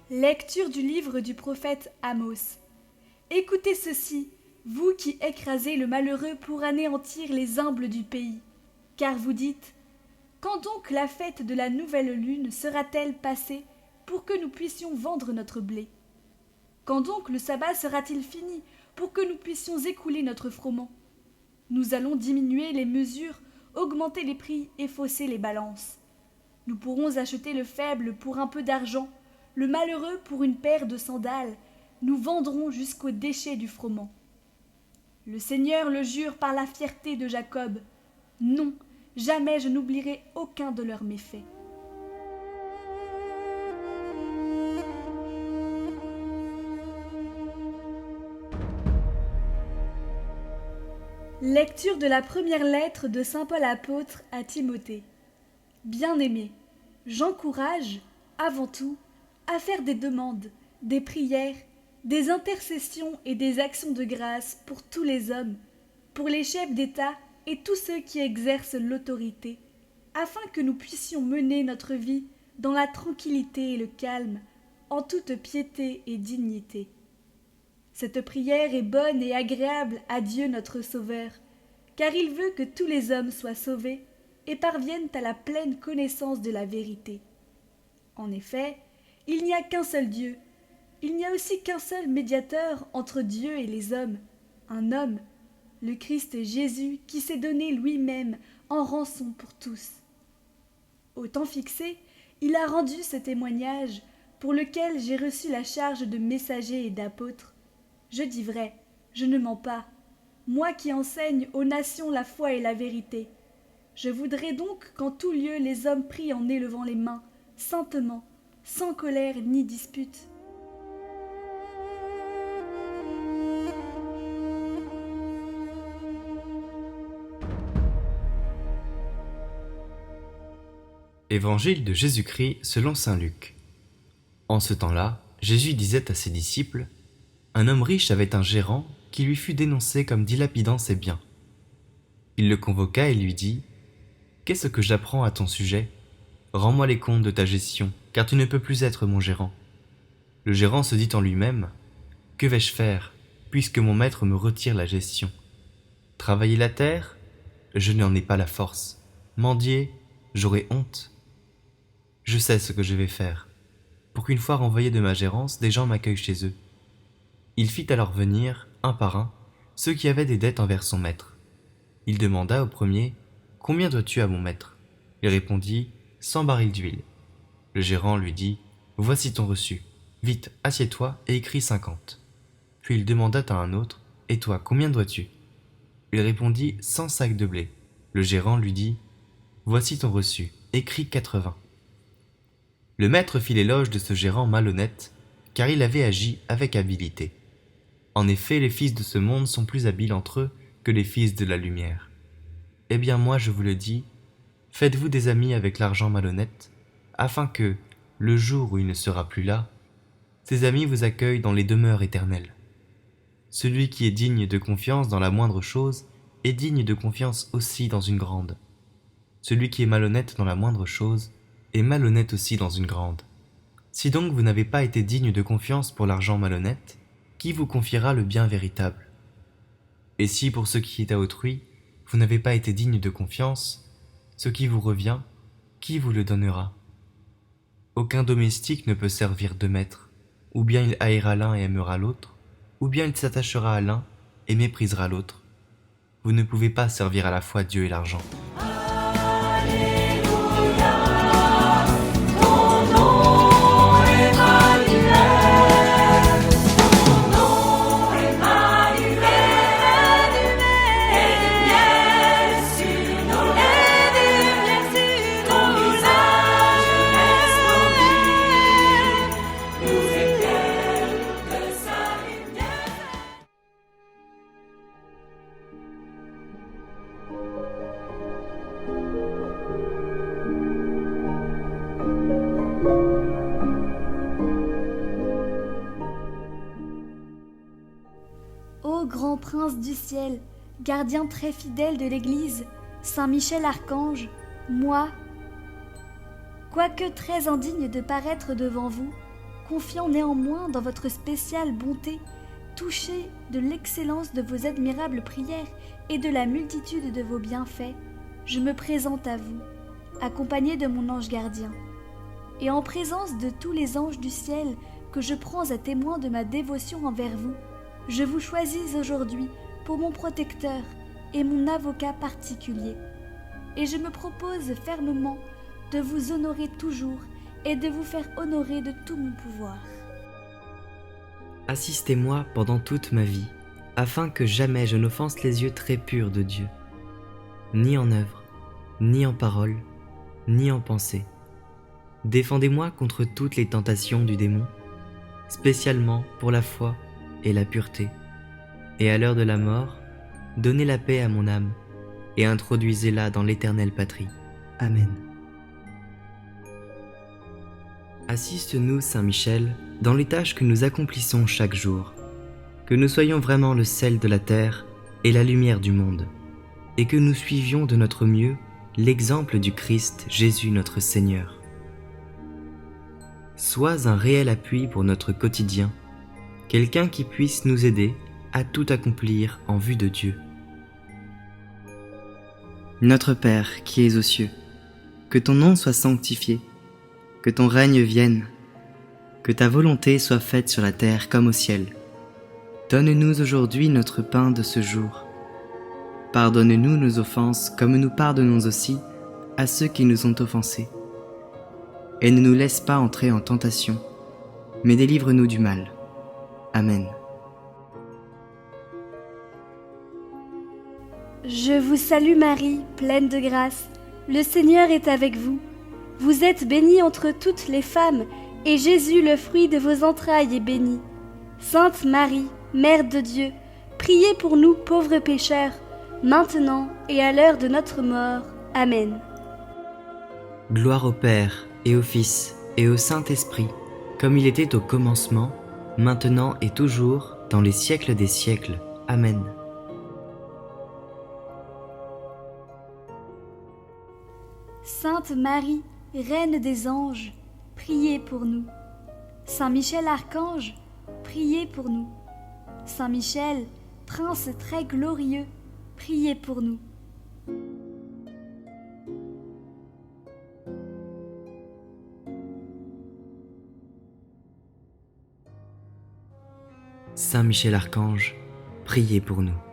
Lecture du livre du prophète Amos. Écoutez ceci, vous qui écrasez le malheureux pour anéantir les humbles du pays. Car vous dites, quand donc la fête de la nouvelle lune sera-t-elle passée pour que nous puissions vendre notre blé? Quand donc le sabbat sera-t-il fini pour que nous puissions écouler notre froment? Nous allons diminuer les mesures, augmenter les prix et fausser les balances. Nous pourrons acheter le faible pour un peu d'argent, le malheureux pour une paire de sandales. Nous vendrons jusqu'au déchet du froment. Le Seigneur le jure par la fierté de Jacob. Non, jamais je n'oublierai aucun de leurs méfaits. Lecture de la première lettre de saint Paul apôtre à Timothée. Bien-aimé, j'encourage, avant tout, à faire des demandes, des prières, des intercessions et des actions de grâce pour tous les hommes, pour les chefs d'État et tous ceux qui exercent l'autorité, afin que nous puissions mener notre vie dans la tranquillité et le calme, en toute piété et dignité. Cette prière est bonne et agréable à Dieu notre Sauveur, car il veut que tous les hommes soient sauvés et parviennent à la pleine connaissance de la vérité. En effet, il n'y a qu'un seul Dieu, il n'y a aussi qu'un seul médiateur entre Dieu et les hommes, un homme, le Christ Jésus qui s'est donné lui-même en rançon pour tous. Au temps fixé, il a rendu ce témoignage pour lequel j'ai reçu la charge de messager et d'apôtre. Je dis vrai, je ne mens pas, moi qui enseigne aux nations la foi et la vérité. Je voudrais donc qu'en tout lieu les hommes prient en élevant les mains, saintement, sans colère ni dispute. Évangile de Jésus-Christ selon saint Luc. En ce temps-là, Jésus disait à ses disciples, « Un homme riche avait un gérant qui lui fut dénoncé comme dilapidant ses biens. Il le convoqua et lui dit, « Qu'est-ce que j'apprends à ton sujet? Rends-moi les comptes de ta gestion, car tu ne peux plus être mon gérant. » Le gérant se dit en lui-même, « Que vais-je faire, puisque mon maître me retire la gestion? Travailler la terre? Je n'en ai pas la force. Mendier? J'aurai honte. Je sais ce que je vais faire, pour qu'une fois renvoyé de ma gérance, des gens m'accueillent chez eux. » Il fit alors venir, un par un, ceux qui avaient des dettes envers son maître. Il demanda au premier, « Combien dois-tu à mon maître ?» Il répondit, « 100 barils d'huile. » Le gérant lui dit, « Voici ton reçu. Vite, assieds-toi et écris 50. » Puis il demanda à un autre, « Et toi, combien dois-tu » Il répondit, « 100 sacs de blé. » Le gérant lui dit, « Voici ton reçu, écris 80. » Le maître fit l'éloge de ce gérant malhonnête, car il avait agi avec habileté. En effet, les fils de ce monde sont plus habiles entre eux que les fils de la lumière. Eh bien moi je vous le dis, faites-vous des amis avec l'argent malhonnête, afin que, le jour où il ne sera plus là, ces amis vous accueillent dans les demeures éternelles. Celui qui est digne de confiance dans la moindre chose est digne de confiance aussi dans une grande. Celui qui est malhonnête dans la moindre chose est malhonnête aussi dans une grande. Si donc vous n'avez pas été digne de confiance pour l'argent malhonnête, qui vous confiera le bien véritable? Et si pour ce qui est à autrui, vous n'avez pas été digne de confiance, ce qui vous revient, qui vous le donnera? Aucun domestique ne peut servir deux maîtres, ou bien il haïra l'un et aimera l'autre, ou bien il s'attachera à l'un et méprisera l'autre. Vous ne pouvez pas servir à la fois Dieu et l'argent. Ô grand prince du ciel, gardien très fidèle de l'Église, Saint Michel Archange, moi, quoique très indigne de paraître devant vous, confiant néanmoins dans votre spéciale bonté, touché de l'excellence de vos admirables prières et de la multitude de vos bienfaits, je me présente à vous, accompagné de mon ange gardien. Et en présence de tous les anges du ciel que je prends à témoin de ma dévotion envers vous, je vous choisis aujourd'hui pour mon protecteur et mon avocat particulier. Et je me propose fermement de vous honorer toujours et de vous faire honorer de tout mon pouvoir. Assistez-moi pendant toute ma vie, afin que jamais je n'offense les yeux très purs de Dieu, ni en œuvre, ni en parole, ni en pensée. Défendez-moi contre toutes les tentations du démon, spécialement pour la foi et la pureté. Et à l'heure de la mort, donnez la paix à mon âme et introduisez-la dans l'éternelle patrie. Amen. Assiste-nous, Saint Michel, dans les tâches que nous accomplissons chaque jour, que nous soyons vraiment le sel de la terre et la lumière du monde, et que nous suivions de notre mieux l'exemple du Christ Jésus notre Seigneur. Sois un réel appui pour notre quotidien, quelqu'un qui puisse nous aider à tout accomplir en vue de Dieu. Notre Père qui es aux cieux, que ton nom soit sanctifié, que ton règne vienne, que ta volonté soit faite sur la terre comme au ciel. Donne-nous aujourd'hui notre pain de ce jour. Pardonne-nous nos offenses comme nous pardonnons aussi à ceux qui nous ont offensés. Et ne nous laisse pas entrer en tentation, mais délivre-nous du mal. Amen. Je vous salue Marie, pleine de grâce. Le Seigneur est avec vous. Vous êtes bénie entre toutes les femmes, et Jésus, le fruit de vos entrailles, est béni. Sainte Marie, Mère de Dieu, priez pour nous pauvres pécheurs, maintenant et à l'heure de notre mort. Amen. Gloire au Père, et au Fils, et au Saint-Esprit, comme il était au commencement, maintenant et toujours, dans les siècles des siècles. Amen. Sainte Marie, Reine des anges, priez pour nous. Saint Michel Archange, priez pour nous. Saint Michel, Prince très glorieux, priez pour nous. Saint Michel Archange, priez pour nous.